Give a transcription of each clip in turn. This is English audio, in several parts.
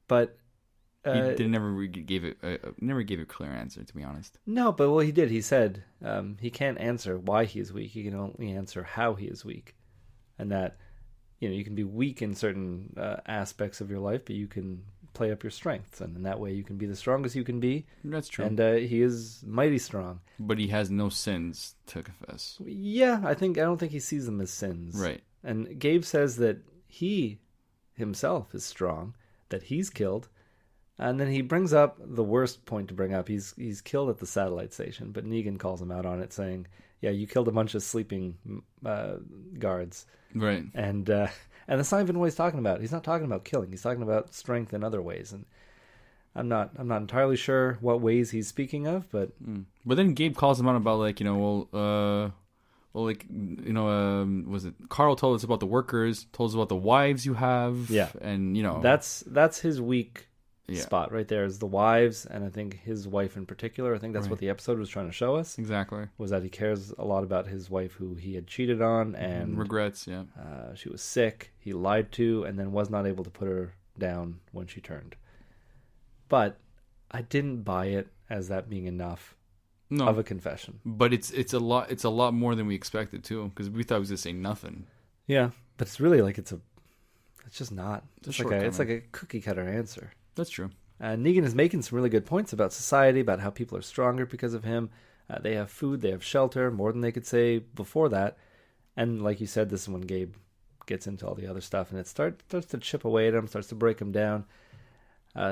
But never gave a clear answer, to be honest. no, but he did. He said he can't answer why he is weak. He can only answer how he is weak, and that you can be weak in certain aspects of your life, but you can play up your strengths, and in that way you can be the strongest you can be. That's true. And he is mighty strong. But he has no sins to confess. Yeah, I don't think he sees them as sins. Right. And Gabe says that he himself is strong, that he's killed. And then he brings up the worst point to bring up. He's killed at the satellite station, but Negan calls him out on it, saying, "Yeah, you killed a bunch of sleeping guards." Right. And that's not even what he's talking about. He's not talking about killing. He's talking about strength in other ways. And I'm not entirely sure what ways he's speaking of, but then Gabe calls him out about was it Carl told us about the workers, told us about the wives you have, yeah, and that's his weak yeah. spot right there is the wives, and I think his wife in particular. I think that's what the episode was trying to show us. Exactly. Was that he cares a lot about his wife who he had cheated on and regrets, yeah. She was sick, he lied to, and then was not able to put her down when she turned. But I didn't buy it as that being enough of a confession. But it's a lot more than we expected too, because we thought he was gonna say nothing. Yeah, but it's really like it's just not. It's like a cookie cutter answer. That's true. Negan is making some really good points about society, about how people are stronger because of him. They have food, they have shelter, more than they could say before that. And like you said, this is when Gabe gets into all the other stuff, and it starts to chip away at him, starts to break him down.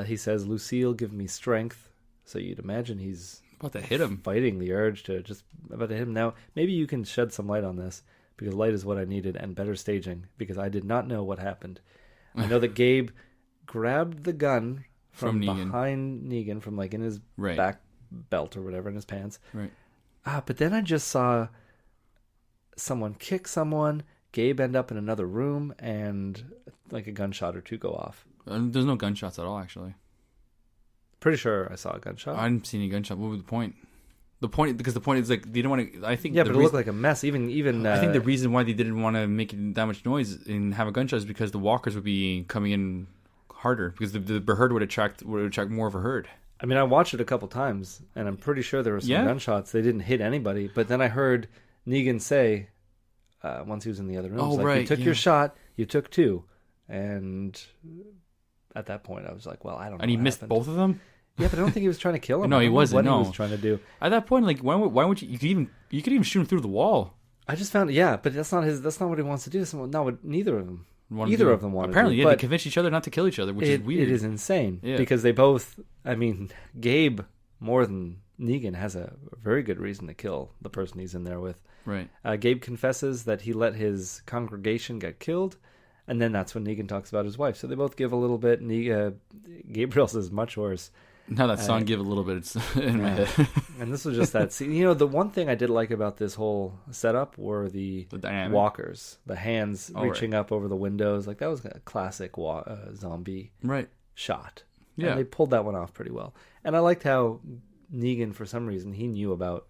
He says, "Lucille, give me strength." So you'd imagine he's about to hit him, fighting the urge to just about to hit him. Now, maybe you can shed some light on this, because light is what I needed, and better staging, because I did not know what happened. I know that Gabe grabbed the gun from behind Negan, from like in his back belt or whatever, in his pants. Right. But then I just saw someone kick someone, Gabe end up in another room, and like a gunshot or two go off. There's no gunshots at all, actually. Pretty sure I saw a gunshot. I didn't see any gunshot. What was the point? The point is like they didn't want to. I think but it looked like a mess. Even I think the reason why they didn't want to make it that much noise and have a gunshot is because the walkers would be coming in harder, because the herd would attract more of a herd. I mean, I watched it a couple times, and I'm pretty sure there were some gunshots. They didn't hit anybody, but then I heard Negan say, once he was in the other room, "You took your shot, you took two," and at that point, I was like, "Well, I don't know." And he missed both of them. Yeah, but I don't think he was trying to kill him. No, he wasn't. What he was trying to do at that point, like, why would you? You could even shoot him through the wall. I just found, but that's not what he wants to do. That's not what neither of them. Either of them wanted apparently, to do. They convinced each other not to kill each other, which is weird. It is insane because they both. I mean, Gabe more than Negan has a very good reason to kill the person he's in there with. Right. Gabe confesses that he let his congregation get killed, and then that's when Negan talks about his wife. So they both give a little bit. Gabriel's is much worse. Now that song give a little bit, it's in my head. And this was just that scene. The one thing I did like about this whole setup were the walkers, the hands reaching up over the windows. Like, that was a classic zombie shot. Yeah. And they pulled that one off pretty well. And I liked how Negan, for some reason, he knew about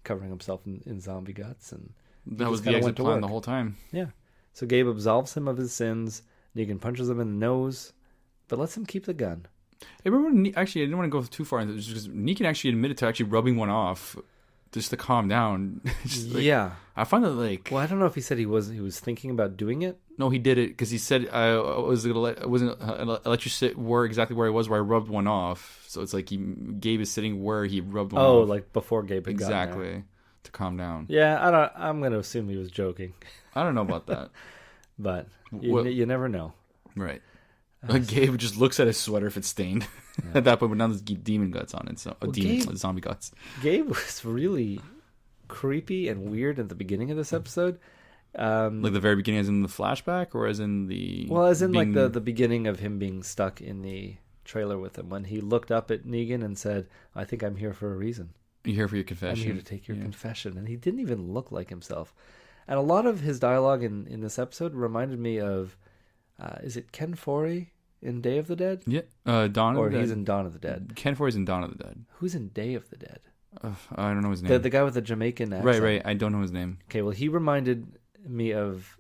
covering himself in zombie guts. And that was the exit plan the whole time. Yeah. So Gabe absolves him of his sins. Negan punches him in the nose, but lets him keep the gun. I remember, actually, I didn't want to go too far into this, because Negan actually admitted to actually rubbing one off just to calm down. I find that, like... Well, I don't know if he said he was thinking about doing it. No, he did it, because he said, I wasn't gonna let you sit exactly where I was, where I rubbed one off. So it's like Gabe is sitting where he rubbed one off. Oh, like before Gabe had gotten there. Exactly, to calm down. Yeah, I'm going to assume he was joking. I don't know about that. But you never know. Right. Gabe just looks at his sweater if it's stained at that point, but now there's demon guts on it. So zombie guts. Gabe was really creepy and weird at the beginning of this episode. Like the very beginning, as in the flashback, or as in the... Well, as in like the beginning of him being stuck in the trailer with him, when he looked up at Negan and said, "I think I'm here for a reason. You're here for your confession. I'm here to take your confession." And he didn't even look like himself. And a lot of his dialogue in this episode reminded me of... is it Ken Foree in Day of the Dead? Yeah, Dawn of the Dead. Or he's in Dawn of the Dead. Ken Foree's in Dawn of the Dead. Who's in Day of the Dead? I don't know his name. The guy with the Jamaican accent. Right. I don't know his name. Okay, well, he reminded me of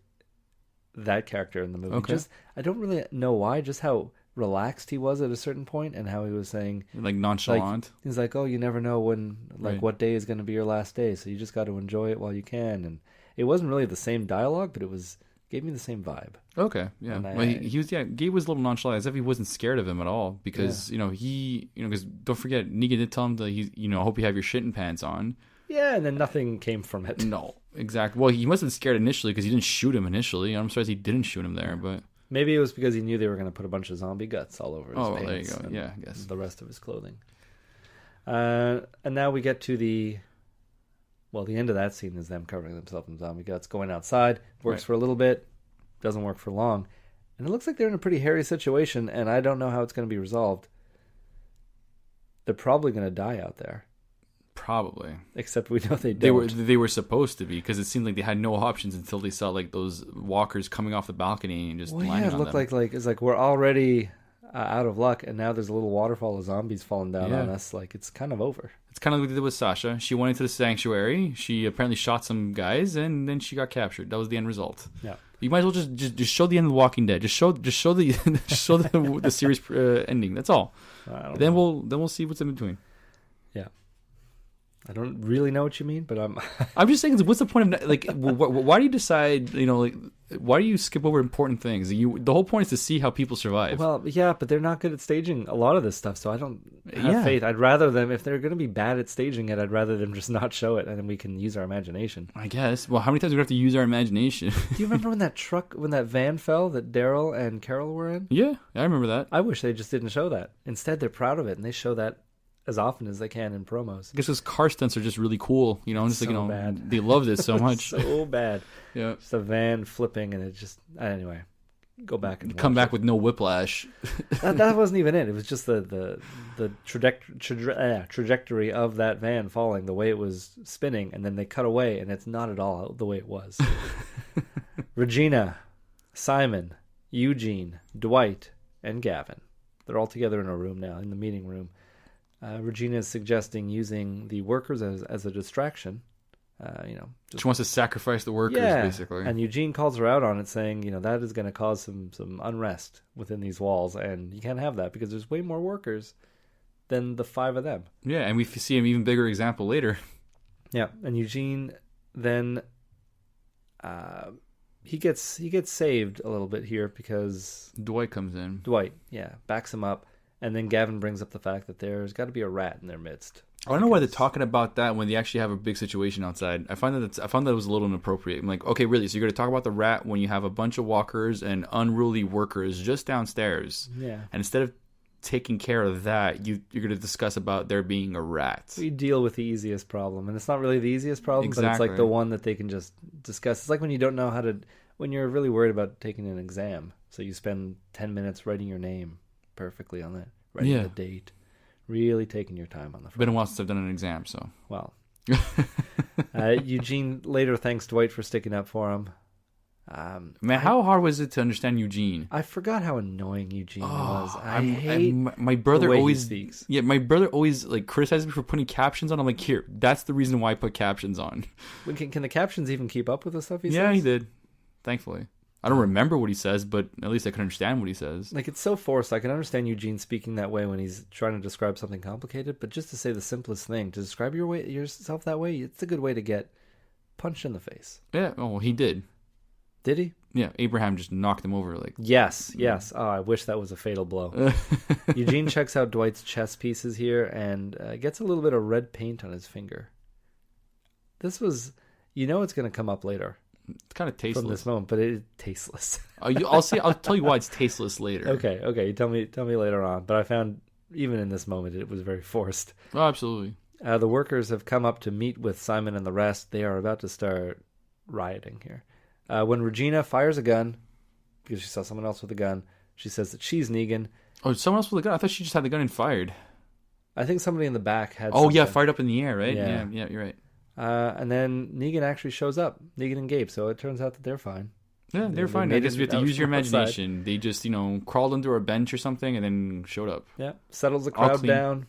that character in the movie. Okay. I don't really know why, just how relaxed he was at a certain point, and how he was saying like nonchalant. He's like, oh, you never know when what day is going to be your last day, so you just got to enjoy it while you can. And it wasn't really the same dialogue, but gave me the same vibe. Okay, yeah. Well, he was Gabe was a little nonchalant, as if he wasn't scared of him at all, because because don't forget, Negan did tell him that I hope you have your shitting pants on. Yeah, and then nothing came from it. No, exactly. Well, he must have been scared initially because he didn't shoot him initially. I'm surprised he didn't shoot him there, but maybe it was because he knew they were going to put a bunch of zombie guts all over his pants. Oh, there you go. Yeah, I guess the rest of his clothing. And now we get to the end of that scene is them covering themselves in zombie guts, going outside. Works for a little bit, doesn't work for long, and it looks like they're in a pretty hairy situation. And I don't know how it's going to be resolved. They're probably going to die out there. Probably. Except we know they don't. They were supposed to be, because it seemed like they had no options until they saw like those walkers coming off the balcony and just landing on them. It looked like it's like we're already out of luck, and now there's a little waterfall of zombies falling down on us. Like, it's kind of over. It's kind of like they did with Sasha. She went into the sanctuary. She apparently shot some guys, and then she got captured. That was the end result. Yeah. You might as well just show the end of The Walking Dead. Just show the the series ending. That's all. Then we'll see what's in between. Yeah. I don't really know what you mean, but I'm just saying, what's the point of why do you decide, why do you skip over important things? The whole point is to see how people survive. Well, yeah, but they're not good at staging a lot of this stuff, so I don't have faith. I'd rather them, if they're going to be bad at staging it, I'd rather them just not show it, and then we can use our imagination. I guess. Well, how many times do we have to use our imagination? Do you remember when that van fell that Daryl and Carol were in? Yeah, I remember that. I wish they just didn't show that. Instead, they're proud of it, and they show that as often as they can in promos. I guess those car stunts are just really cool, just so bad. They loved it so much. So bad. Yeah. Just a van flipping, and it just anyway. Go back and come back with no whiplash. that wasn't even it. It was just the trajectory of that van falling, the way it was spinning, and then they cut away, and it's not at all the way it was. Regina, Simon, Eugene, Dwight, and Gavin. They're all together in a room now, in the meeting room. Regina is suggesting using the workers as a distraction. She wants to sacrifice the workers, basically. And Eugene calls her out on it, saying, that is going to cause some unrest within these walls, and you can't have that because there's way more workers than the 5 of them. Yeah, and we see an even bigger example later. Yeah, and Eugene then he gets saved a little bit here because Dwight comes in. Dwight, backs him up. And then Gavin brings up the fact that there's got to be a rat in their midst. I don't know why they're talking about that when they actually have a big situation outside. I found that it was a little inappropriate. I'm like, okay, really? So you're going to talk about the rat when you have a bunch of walkers and unruly workers just downstairs? Yeah. And instead of taking care of that, you're going to discuss about there being a rat. We deal with the easiest problem, and it's not really the easiest problem, but it's like the one that they can just discuss. It's like when you don't know when you're really worried about taking an exam, so you spend 10 minutes writing your name perfectly on that, writing the date, really taking your time on the front. Been a while since I've done an exam, so. Well. Eugene later thanks Dwight for sticking up for him. How hard was it to understand Eugene? I forgot how annoying Eugene was. I hate my brother the way always he speaks. Yeah, my brother always criticizes me for putting captions on. I'm like, here, that's the reason why I put captions on. Can the captions even keep up with the stuff he says? Yeah, he did. Thankfully. I don't remember what he says, but at least I can understand what he says. Like, it's so forced. I can understand Eugene speaking that way when he's trying to describe something complicated, but just to say the simplest thing, to describe yourself that way, it's a good way to get punched in the face. Yeah, he did. Did he? Yeah, Abraham just knocked him over. Yes. Oh, I wish that was a fatal blow. Eugene checks out Dwight's chess pieces here and gets a little bit of red paint on his finger. This was, it's going to come up later. It's kind of tasteless from this moment, but it's tasteless. I'll tell you why it's tasteless later. Okay. You tell me later on. But I found even in this moment it was very forced. Oh, absolutely. The workers have come up to meet with Simon and the rest. They are about to start rioting here. When Regina fires a gun because she saw someone else with a gun, she says that she's Negan. Oh, someone else with a gun? I thought she just had the gun and fired. I think somebody in the back had. Oh, yeah, fired up in the air, right? Yeah, you're right. And then Negan actually shows up, Negan and Gabe, so it turns out that they're fine. Yeah, they're fine. They just have to use your imagination. Outside. They just, crawled under a bench or something and then showed up. Yeah, settles the crowd down,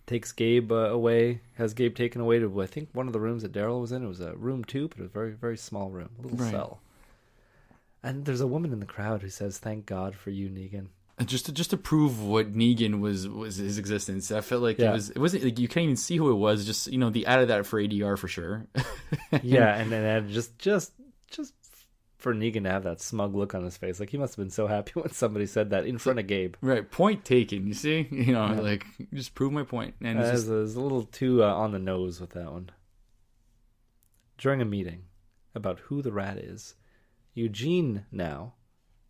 takes Gabe away, has Gabe taken away to, I think, one of the rooms that Daryl was in. It was room 2, but it was a very, very small room, a little cell. And there's a woman in the crowd who says, "Thank God for you, Negan." Just to prove what Negan was his existence. I felt like it wasn't like you can't even see who it was. Just the added that for ADR for sure. Yeah, and then just for Negan to have that smug look on his face, like he must have been so happy when somebody said that in front of Gabe. Right, point taken. You see, like just prove my point. And it was a little too on the nose with that one. During a meeting about who the rat is, Eugene now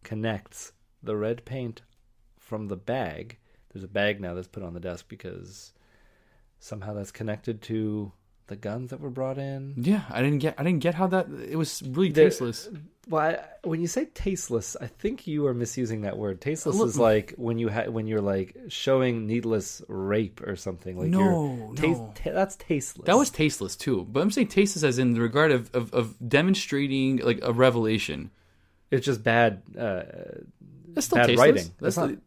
connects the red paint from the bag. There's a bag now that's put on the desk because somehow that's connected to the guns that were brought in. Yeah, I didn't get how that. It was really tasteless. Well, when you say tasteless, I think you are misusing that word. Tasteless is like when you're like showing needless rape or something. Like no. That's tasteless. That was tasteless too. But I'm saying tasteless as in the regard of demonstrating like a revelation. It's just bad. That's still bad tasteless. writing.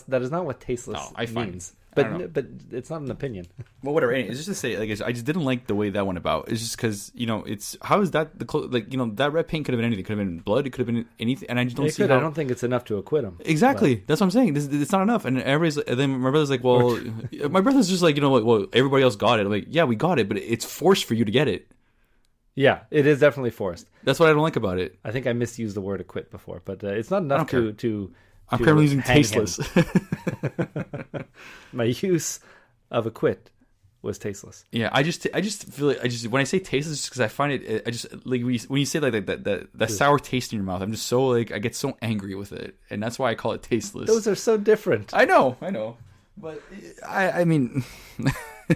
That is not what tasteless means. But it's not an opinion. Well, whatever. It's just to say, like, I just didn't like the way that went about. It's just because it's how is that that red paint could have been anything. It could have been blood. It could have been anything. And I just don't see. I don't think it's enough to acquit him. Exactly. But that's what I'm saying. It's not enough. And then my brother's like, well, my brother's just like, well, everybody else got it. I'm like, yeah, we got it, but it's forced for you to get it. Yeah, it is definitely forced. That's what I don't like about it. I think I misused the word acquit before, but it's not enough to I'm currently using tasteless. My use of acquit was tasteless. Yeah, I just feel like when I say tasteless, because I find it, I just like when you say like that sour taste in your mouth, I'm just so like I get so angry with it, and that's why I call it tasteless. Those are so different. I know, but I mean.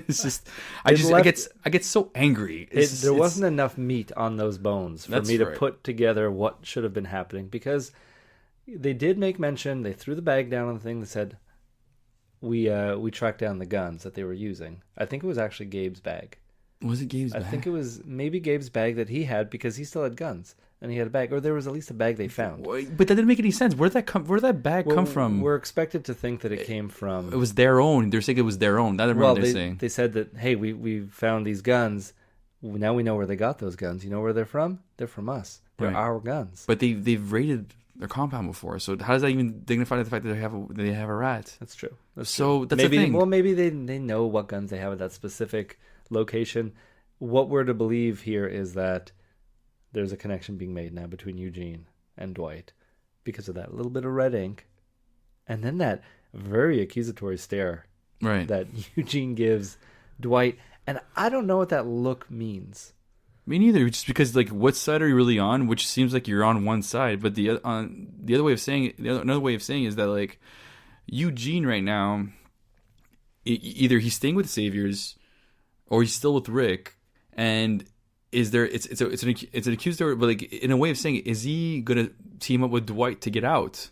It's just I get so angry. There wasn't enough meat on those bones for me to put together what should have been happening, because they did make mention. They threw the bag down on the thing that said, "We tracked down the guns that they were using." I think it was actually Gabe's bag. Was it Gabe's bag? I think it was maybe Gabe's bag that he had because he still had guns. And he had a bag, or there was at least a bag they found. But that didn't make any sense. Where did that bag come from? We're expected to think that it came from. It was their own. They're saying it was their own. That's what they're saying. They said that, hey, we found these guns. Now we know where they got those guns. You know where they're from? They're from us. They're our guns. But they've raided their compound before. So how does that even dignify the fact that they have a rat? That's true. That's the thing. Well, maybe they know what guns they have at that specific location. What we're to believe here is that there's a connection being made now between Eugene and Dwight because of that little bit of red ink, and then that very accusatory stare that Eugene gives Dwight. And I don't know what that look means. Me neither. Just because, like, what side are you really on? Which seems like you're on one side, but the other way of saying it, another way of saying is that, like, Eugene right now, either he's staying with the Saviors, or he's still with Rick, and is there? It's an accusatory, but like in a way of saying it, is he gonna team up with Dwight to get out?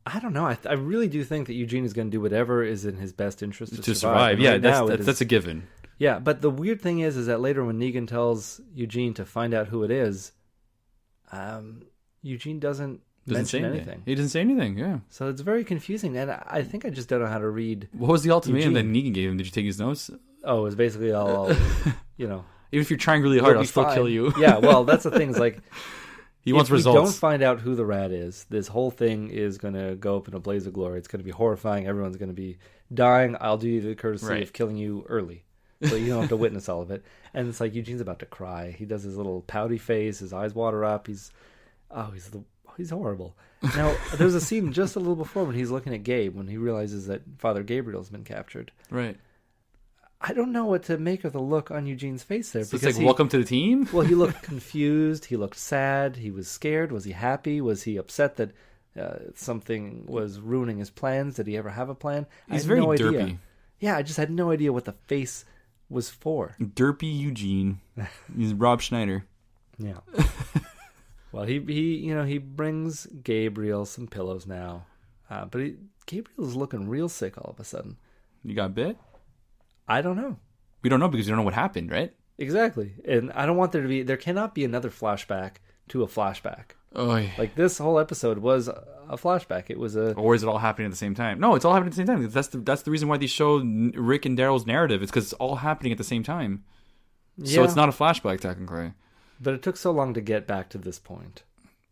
I don't know. I really do think that Eugene is going to do whatever is in his best interest to survive. Yeah, that's a given. Yeah, but the weird thing is that later when Negan tells Eugene to find out who it is, Eugene doesn't mention anything. He doesn't say anything, yeah. So it's very confusing, and I think I just don't know how to read. What was the ultimatum that Negan gave him? Did you take his notes? Oh, it was basically all Even if you're trying really hard, I'll still kill you. Yeah, well, that's the thing. Is like, he wants results. If we don't find out who the rat is, this whole thing is going to go up in a blaze of glory. It's going to be horrifying. Everyone's going to be dying. I'll do you the courtesy of killing you early, so you don't have to witness all of it. And it's like Eugene's about to cry. He does his little pouty face. His eyes water up. He's horrible. Now, there's a scene just a little before when he's looking at Gabe, when he realizes that Father Gabriel's been captured. Right. I don't know what to make of the look on Eugene's face there. So it's like, welcome to the team? Well, he looked confused. He looked sad. He was scared. Was he happy? Was he upset that something was ruining his plans? Did he ever have a plan? He's very derpy. Idea. Yeah, I just had no idea what the face was for. Derpy Eugene. He's Rob Schneider. Yeah. Well, he brings Gabriel some pillows now. But Gabriel's looking real sick all of a sudden. You got bit? I don't know. We don't know because you don't know what happened, right? Exactly. And I don't want there cannot be another flashback to a flashback. Oy. Like this whole episode was a flashback. It was or is it all happening at the same time? No, it's all happening at the same time. That's the reason why they show Rick and Daryl's narrative. It's because it's all happening at the same time. Yeah. So it's not a flashback technically. But it took so long to get back to this point.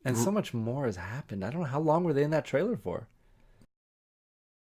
And so much more has happened. I don't know how long were they in that trailer for.